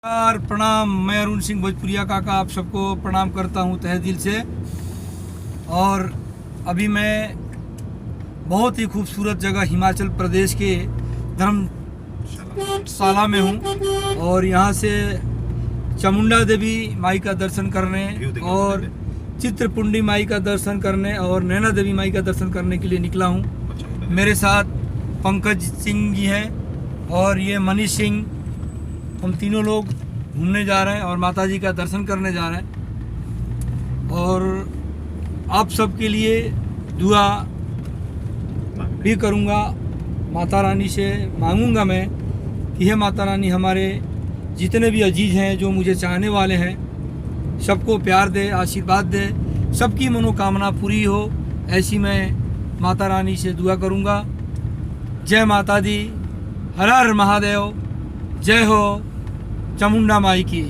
नमस्कार, प्रणाम। मैं अरुण सिंह भोजपुरिया काका आप सबको प्रणाम करता हूं तहे दिल से। और अभी मैं बहुत ही खूबसूरत जगह हिमाचल प्रदेश के धर्मशाला में हूं और यहां से चामुंडा देवी माई का दर्शन करने और चित्रपुंडी माई का दर्शन करने और नैना देवी माई का दर्शन करने के लिए निकला हूं। मेरे साथ पंकज सिंह जी हैं और ये मनीष सिंह। हम तीनों लोग घूमने जा रहे हैं और माता जी का दर्शन करने जा रहे हैं। और आप सबके लिए दुआ भी करूंगा, माता रानी से मांगूंगा मैं कि हे माता रानी, हमारे जितने भी अजीज हैं जो मुझे चाहने वाले हैं सबको प्यार दे, आशीर्वाद दे, सबकी मनोकामना पूरी हो, ऐसी मैं माता रानी से दुआ करूंगा। जय माता दी, हर हर महादेव, जय हो चामुंडा माई की।